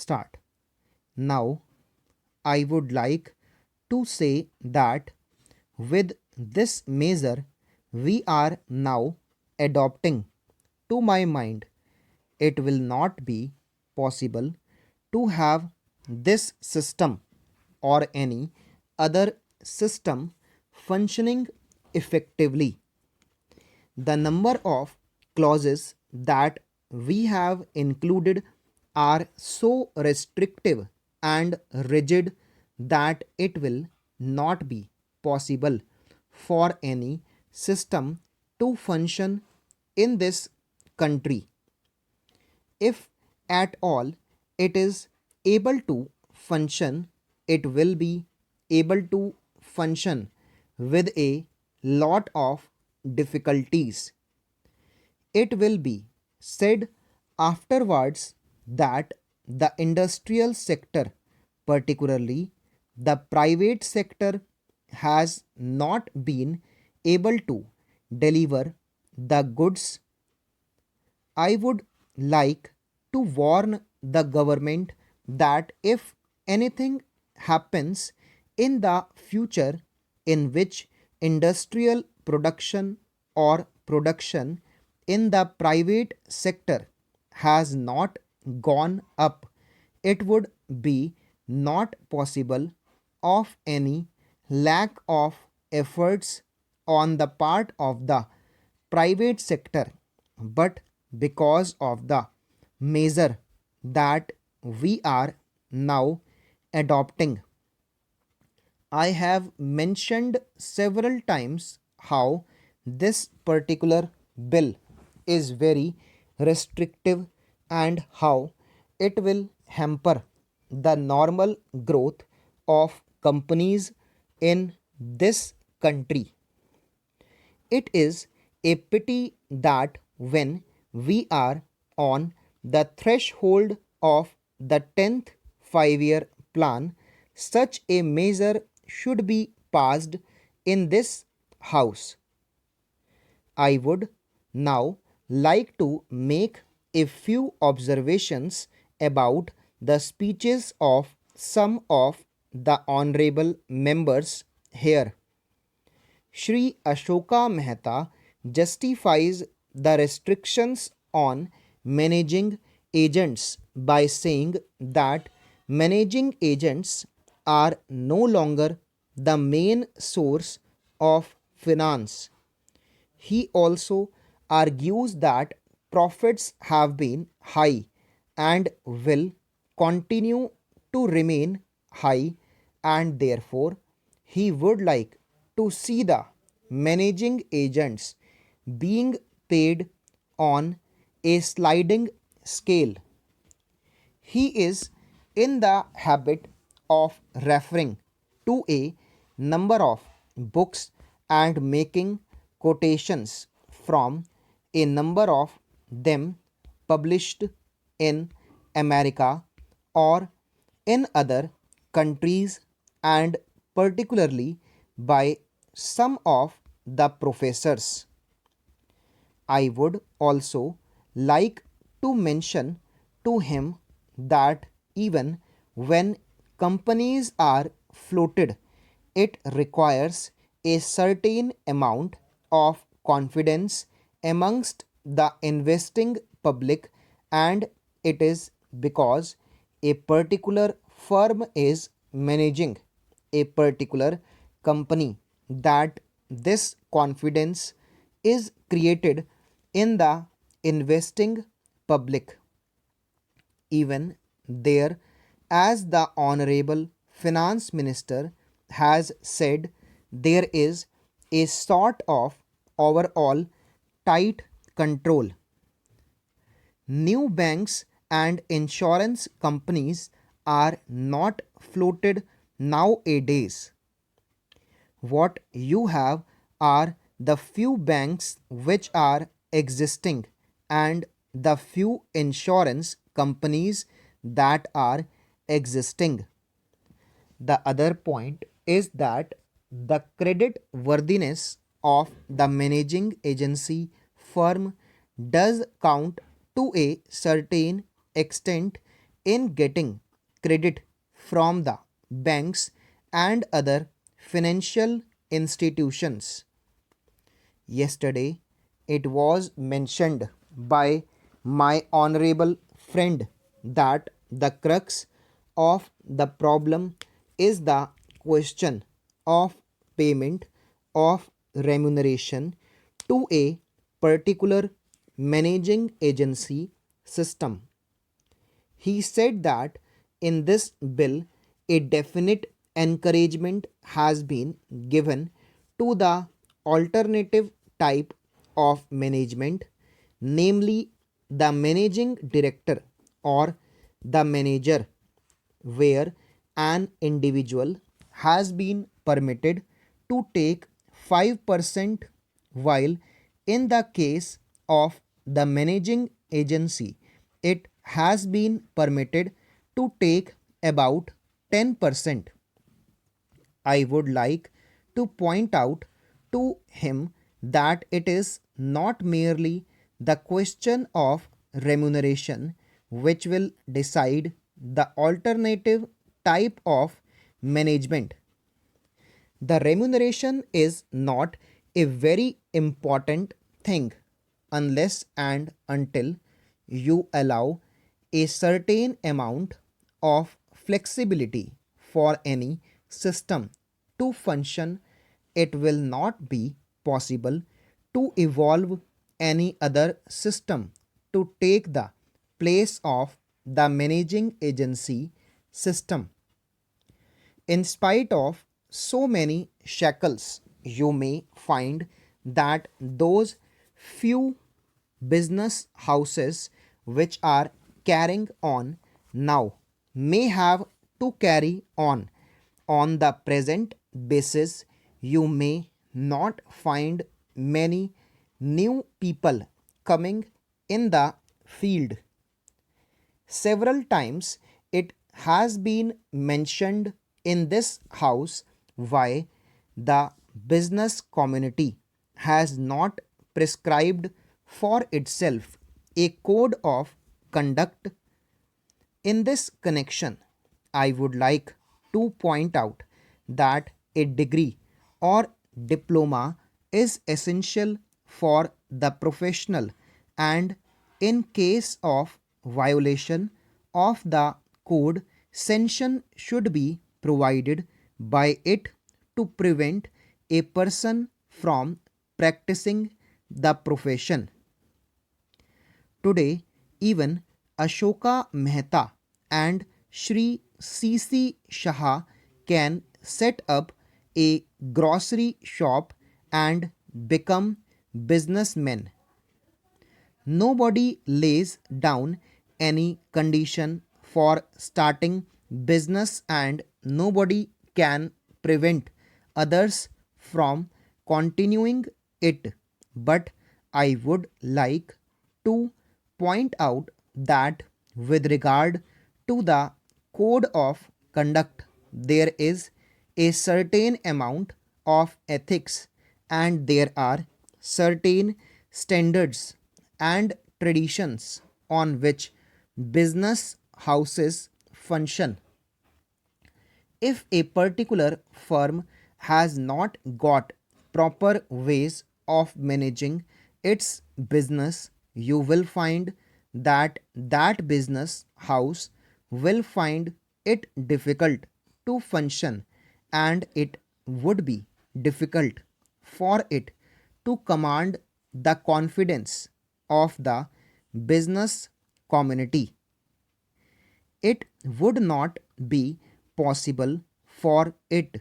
start. Now, I would like to say that with this measure we are now adopting, to my mind, it will not be possible to have this system or any other system functioning effectively. The number of clauses that we have included are so restrictive and rigid that it will not be possible for any system to function in this country. If at all it is able to function, it will be able to function with a lot of difficulties. It will be said afterwards that the industrial sector, particularly the private sector, has not been able to deliver the goods. I would like to warn the government that if anything happens in the future in which industrial production or production in the private sector has not gone up, it would be not possible of any lack of efforts on the part of the private sector, but because of the measure that we are now adopting. I have mentioned several times how this particular bill is very restrictive and how it will hamper the normal growth of companies in this country. It is a pity that when we are on the threshold of the 10th 5-year plan, such a measure should be passed in this House. I would now like to make a few observations about the speeches of some of the honorable members here. Shri Ashoka Mehta justifies the restrictions on managing agents by saying that managing agents are no longer the main source of finance. He also argues that profits have been high and will continue to remain high, and therefore he would like to see the managing agents being paid on a sliding scale. He is in the habit of referring to a number of books and making quotations from a number of them published in America or in other countries, and particularly by some of the professors. I would also like to mention to him that even when companies are floated, it requires a certain amount of confidence amongst the investing public, and it is because a particular firm is managing a particular company that this confidence is created in the investing public. Even there, as the Honorable Finance Minister has said, there is a sort of overall tight control. New banks and insurance companies are not floated nowadays. What you have are the few banks which are existing and the few insurance companies that are existing. The other point is that the credit worthiness of the managing agency firm does count to a certain extent in getting credit from the banks and other financial institutions. Yesterday, it was mentioned by my honorable friend that the crux of the problem is the question of payment of remuneration to a particular managing agency system. He said that in this bill, a definite encouragement has been given to the alternative type of management, namely the managing director or the manager, where an individual has been permitted to take 5%, while in the case of the managing agency, it has been permitted to take about 10%. I would like to point out to him that it is not merely the question of remuneration which will decide the alternative type of management. The remuneration is not a very important thing unless and until you allow a certain amount of flexibility for any system to function. It will not be possible to evolve any other system to take the place of the managing agency system. In spite of so many shackles, you may find that those few business houses which are carrying on now may have to carry on the present basis. You may not find many new people coming in the field. Several times it has been mentioned in this house why the business community has not prescribed for itself a code of conduct. In this connection, I would like to point out that a degree or diploma is essential for the professional, and in case of violation of the code, sanction should be provided by it to prevent a person from practicing the profession. Today, even Ashoka Mehta and Shri C.C. Shah can set up a grocery shop and become businessmen. Nobody lays down any condition for starting business, and nobody can prevent others from continuing it. But I would like to point out that with regard to the code of conduct, there is a certain amount of ethics, and there are certain standards and traditions on which business houses function. If a particular firm has not got proper ways of managing its business, you will find that that business house will find it difficult to function, and it would be difficult for it to command the confidence of the business community. It would not be possible for it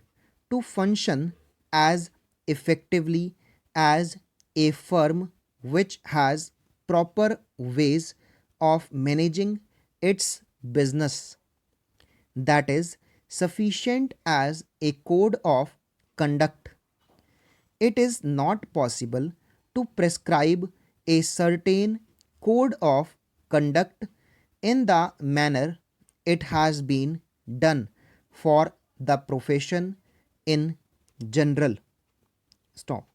to function as effectively as a firm which has proper ways of managing its business, that is sufficient as a code of conduct. It is not possible to prescribe a certain code of conduct in the manner it has been done for the profession in general. Stop.